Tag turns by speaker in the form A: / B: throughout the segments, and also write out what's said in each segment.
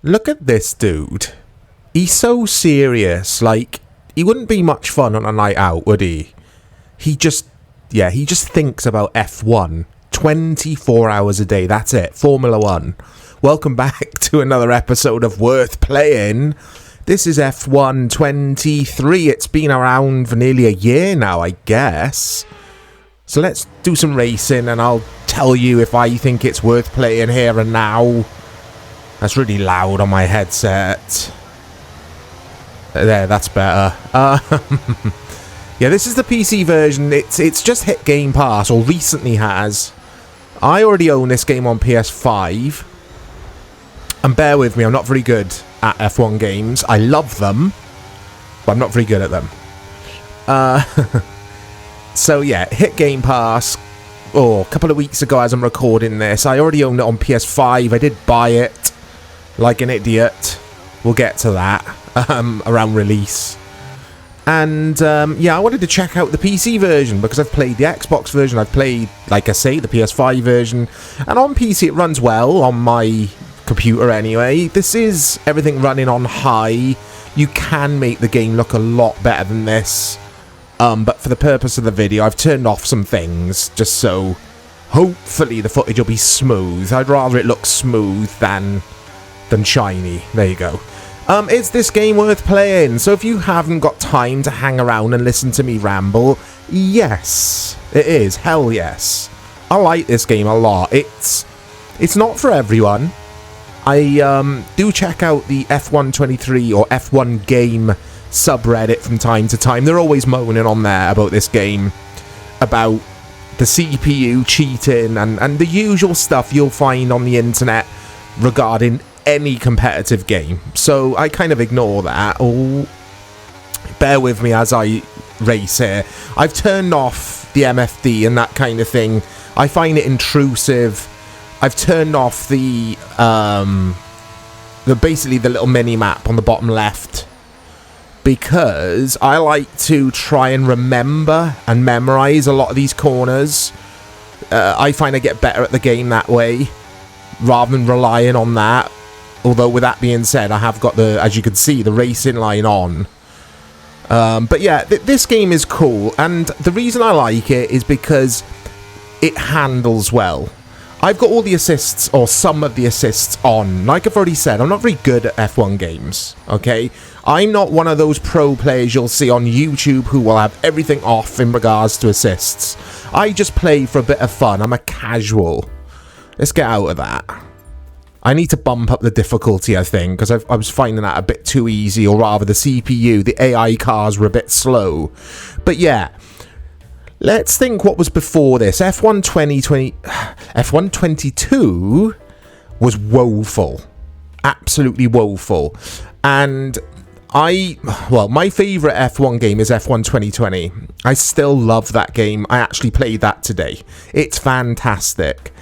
A: Look at this dude. He's so serious. Like, he wouldn't be much fun on a night out, would he? He just thinks about F1 24 hours a day. That's it. Formula One. Welcome back to another episode of Worth Playing. This is F1 23. It's been around for nearly a year now, I guess. So let's do some racing and I'll tell you if I think it's worth playing here and now. That's really loud on my headset. There, that's better. Yeah, this is the PC version. It's just hit Game Pass, or recently has. I already own this game on PS5. And bear with me, I'm not very good at F1 games. I love them, but I'm not very good at them. So yeah, hit Game Pass a couple of weeks ago as I'm recording this. I already owned it on PS5. I did buy it like an idiot. We'll get to that around release. And yeah, I wanted to check out the PC version because I've played the Xbox version. I've played, like I say, the PS5 version. And on PC it runs well, on my computer anyway. This is everything running on high. You can make the game look a lot better than this. But for the purpose of the video, I've turned off some things just so hopefully the footage will be smooth. I'd rather it look smooth than shiny. There you go. Is this game worth playing? So if you haven't got time to hang around and listen to me ramble, yes, it is. Hell yes. I like this game a lot. It's not for everyone. I do check out the F1 23 or F1 game subreddit from time to time. They're always moaning on there about this game, about the CPU cheating and the usual stuff you'll find on the internet regarding any competitive game. So I kind of ignore that. Bear with me as I race here. I've turned off the MFD and that kind of thing. I find it intrusive. I've turned off the basically the little mini map on the bottom left, because I like to try and remember and memorize a lot of these corners. I find I get better at the game that way rather than relying on that. Although with that being said, I have got the, as you can see, the racing line on. But yeah, this game is cool, and the reason I like it is because it handles well. I've got all the assists, or some of the assists on. Like I've already said, I'm not very good at F1 games, okay? I'm not one of those pro players you'll see on YouTube who will have everything off in regards to assists. I just play for a bit of fun. I'm a casual. Let's get out of that. I need to bump up the difficulty, I think, because I was finding that a bit too easy, or rather the CPU, the AI cars were a bit slow. But yeah, let's think what was before this. F1 22 was woeful. Absolutely woeful. And my favourite F1 game is F1 2020. I still love that game. I actually played that today. It's fantastic.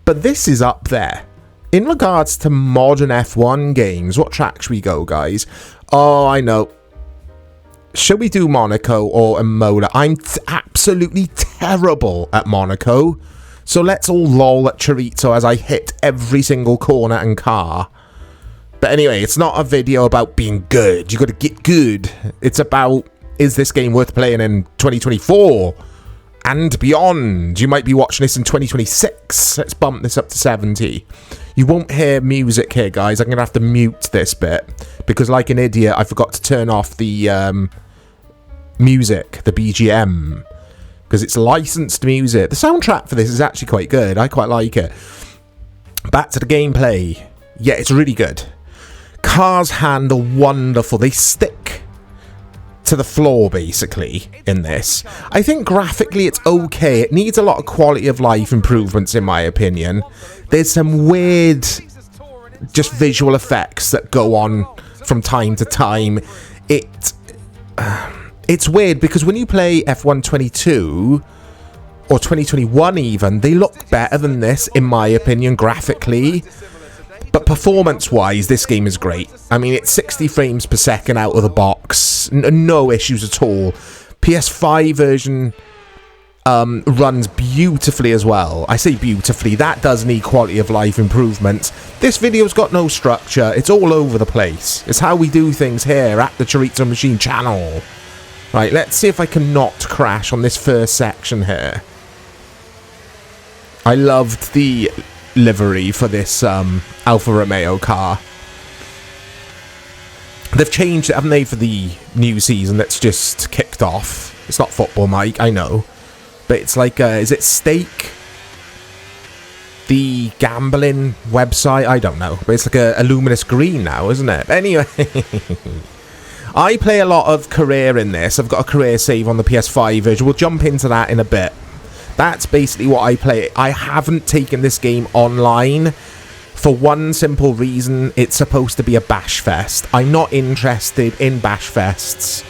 A: But this is up there. In regards to modern F1 games, what track should we go, guys? Oh, I know. Should we do Monaco or Imola? I'm absolutely terrible at Monaco. So let's all lol at Chorizo as I hit every single corner and car. But anyway, it's not a video about being good. You got to get good. It's about, is this game worth playing in 2024 and beyond? You might be watching this in 2026. Let's bump this up to 70. You won't hear music here, guys. I'm going to have to mute this bit because, like an idiot, I forgot to turn off the music, the BGM, because it's licensed music. The soundtrack for this is actually quite good. I quite like it. Back to the gameplay. Yeah, it's really good. Cars handle wonderful. They stick to the floor, basically, in this. I think graphically it's okay. It needs a lot of quality of life improvements, in my opinion. There's some weird, just visual effects that go on from time to time. It's weird because when you play F1 22 or 2021 even, they look better than this, in my opinion, graphically. But performance-wise, this game is great. I mean, it's 60 frames per second out of the box. No issues at all. PS5 version, runs beautifully as well. I say beautifully, that does need quality of life improvements. This video's got no structure, it's all over the place. It's how we do things here at the Chorizo Machine channel. Right, let's see if I can not crash on this first section here. I loved the livery for this Alfa Romeo car. They've changed it, haven't they, for the new season that's just kicked off. It's not football, Mike, I know. But it's like, is it Stake? The gambling website? I don't know. But it's like a luminous green now, isn't it? Anyway. I play a lot of career in this. I've got a career save on the PS5 version. We'll jump into that in a bit. That's basically what I play. I haven't taken this game online for one simple reason. It's supposed to be a bash fest. I'm not interested in bash fests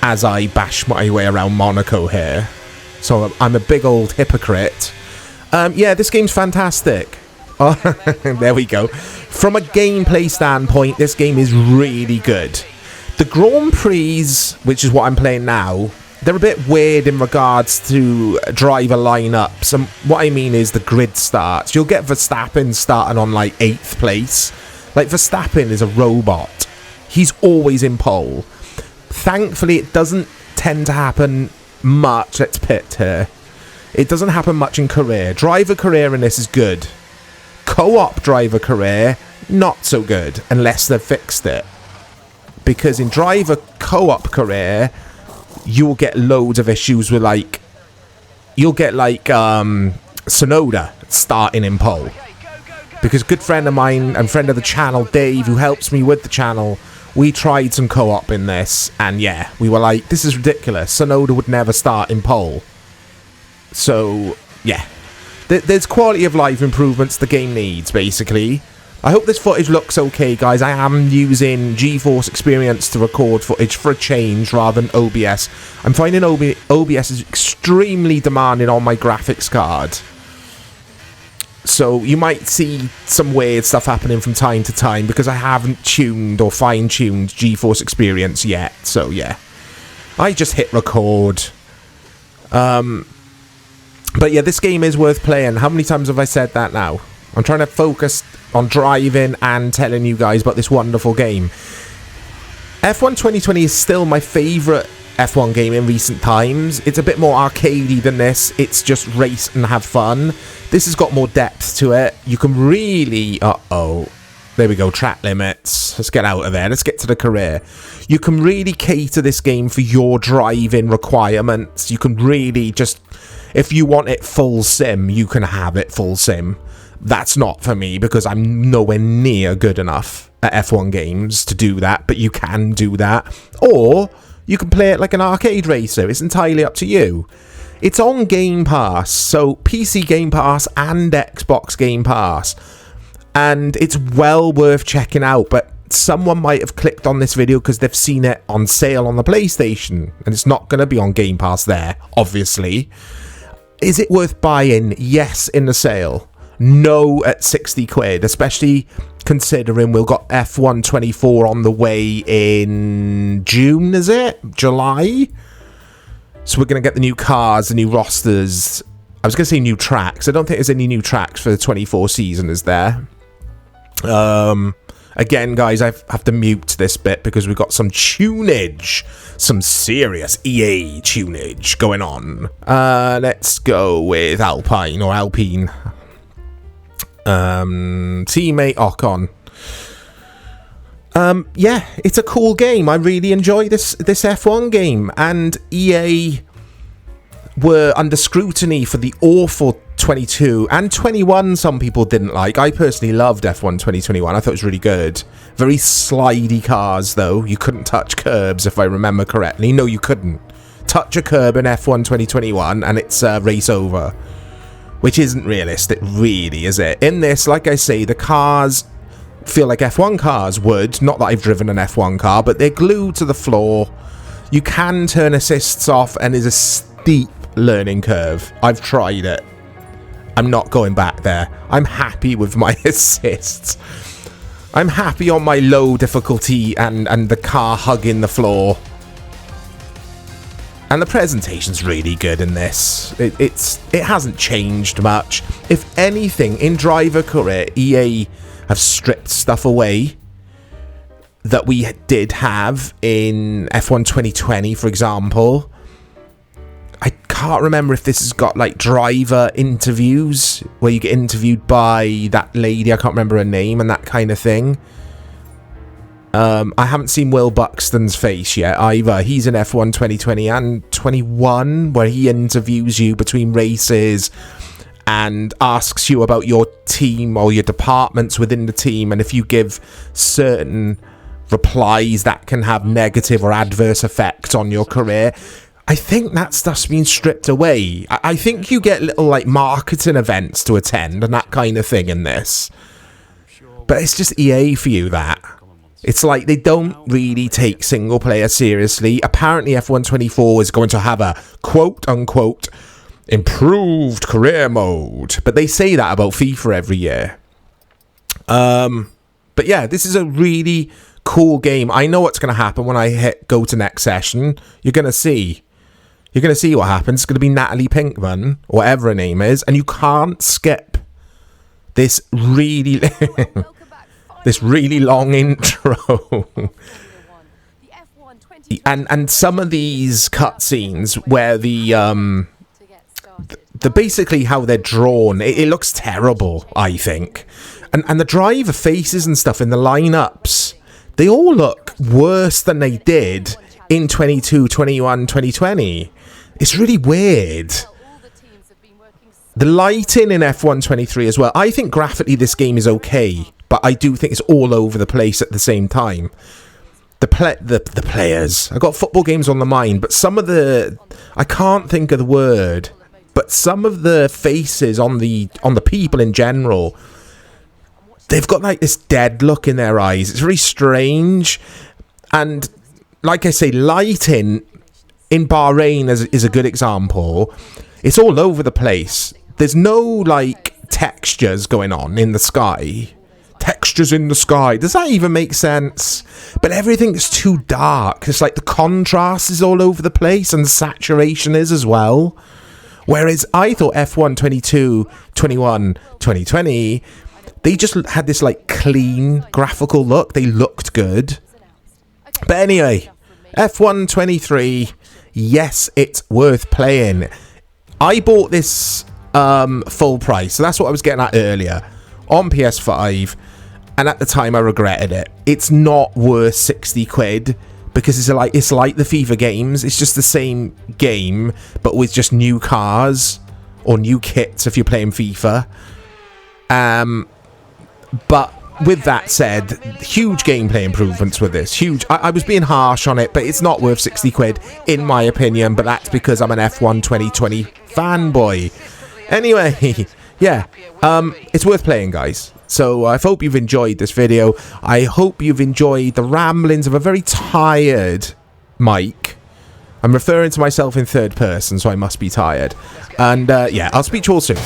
A: as I bash my way around Monaco here. So I'm a big old hypocrite. Yeah, this game's fantastic. Oh, there we go. From a gameplay standpoint, this game is really good. The Grand Prix, which is what I'm playing now, they're a bit weird in regards to driver lineups. And what I mean is the grid starts. You'll get Verstappen starting on like 8th place. Like, Verstappen is a robot. He's always in pole. Thankfully, it doesn't tend to happen much. Let's pit here. It doesn't happen much in career. Driver career in this is good. Co-op driver career, not so good, unless they've fixed it. Because in driver co-op career, you'll get loads of issues with, like, you'll get like Sonoda starting in pole. Because a good friend of mine and friend of the channel, Dave, who helps me with the channel, we tried some co-op in this, and yeah, we were like, this is ridiculous. Sonoda would never start in pole. So, yeah. There's quality of life improvements the game needs, basically. I hope this footage looks okay, guys. I am using GeForce Experience to record footage for a change rather than OBS. I'm finding OBS is extremely demanding on my graphics card. So you might see some weird stuff happening from time to time because I haven't tuned or fine-tuned GeForce Experience yet. So yeah, I just hit record. But yeah, this game is worth playing. How many times have I said that now? I'm trying to focus on driving and telling you guys about this wonderful game. F1 2020 is still my favourite F1 game in recent times. It's a bit more arcadey than this. It's just race and have fun. This has got more depth to it. You can really... Uh-oh. There we go, track limits. Let's get out of there. Let's get to the career. You can really cater this game for your driving requirements. You can really just... If you want it full sim, you can have it full sim. That's not for me because I'm nowhere near good enough at F1 games to do that, but you can do that. Or you can play it like an arcade racer. It's entirely up to you. It's on Game Pass, so PC Game Pass and Xbox Game Pass. And it's well worth checking out, but someone might have clicked on this video because they've seen it on sale on the PlayStation, and it's not going to be on Game Pass there, obviously. Is it worth buying? Yes, in the sale. No at 60 quid, especially considering we've got F1 24 on the way in June, is it? July? So we're going to get the new cars, the new rosters. I was going to say new tracks. I don't think there's any new tracks for the 24 season, is there? Again, guys, I have to mute this bit because we've got some tunage. Some serious EA tunage going on. Let's go with Alpine or Alpine. Teammate Ocon. Yeah, it's a cool game. I really enjoy this F1 game, and EA were under scrutiny for the awful 22 and 21 some people didn't like. I personally loved F1 2021. I thought it was really good. Very slidey cars, though. You couldn't touch curbs, if I remember correctly. No, you couldn't. Touch a curb in F1 2021 and it's race over. Which isn't realistic, really, is it? In this, like I say, the cars feel like F1 cars would. Not that I've driven an F1 car, but they're glued to the floor. You can turn assists off, and there's a steep learning curve. I've tried it. I'm not going back there. I'm happy with my assists. I'm happy on my low difficulty and the car hugging the floor. And the presentation's really good in this. It hasn't changed much. If anything, in driver career, EA have stripped stuff away that we did have in F1 2020, for example. I can't remember if this has got like driver interviews where you get interviewed by that lady, I can't remember her name, and that kind of thing. I haven't seen Will Buxton's face yet either. He's in F1 2020 and 21, where he interviews you between races and asks you about your team or your departments within the team, and if you give certain replies that can have negative or adverse effects on your career. I think that stuff's been stripped away. I think you get little like marketing events to attend and that kind of thing in this, but it's just EA for you. That it's like they don't really take single player seriously. Apparently F1 24 is going to have a quote unquote improved career mode, but they say that about FIFA every year. But yeah, this is a really cool game. I know what's going to happen when I hit go to next session. You're going to see what happens. It's going to be Natalie Pinkman, or whatever her name is, and you can't skip this really this really long intro. and some of these cutscenes where the basically how they're drawn, it looks terrible, I think. And the driver faces and stuff in the lineups, they all look worse than they did in 22, 21, 2020. It's really weird. The lighting in F1 23 as well. I think graphically this game is okay, but I do think it's all over the place at the same time. The players. I've got football games on the mind, but some of the... I can't think of the word, but some of the faces on the people in general, they've got like this dead look in their eyes. It's very strange. And like I say, lighting in Bahrain is a good example. It's all over the place. There's no like textures going on in the sky. Textures in the sky. Does that even make sense? But everything's too dark. It's like the contrast is all over the place, and the saturation is as well. Whereas I thought F1 22, 21, 2020, they just had this like clean graphical look. They looked good. But anyway, F1 23, yes, it's worth playing. I bought this full price, so that's what I was getting at earlier, on PS5, and at the time I regretted it. It's not worth 60 quid because it's like the FIFA games. It's just the same game but with just new cars or new kits if you're playing FIFA. But with that said, huge gameplay improvements with this. Huge. I was being harsh on it, but it's not worth 60 quid in my opinion, but that's because I'm an F1 2020 fanboy. Anyway, yeah, it's worth playing, guys. So I hope you've enjoyed this video. I hope you've enjoyed the ramblings of a very tired Mike. I'm referring to myself in third person, so I must be tired. And yeah, I'll speak to you all soon.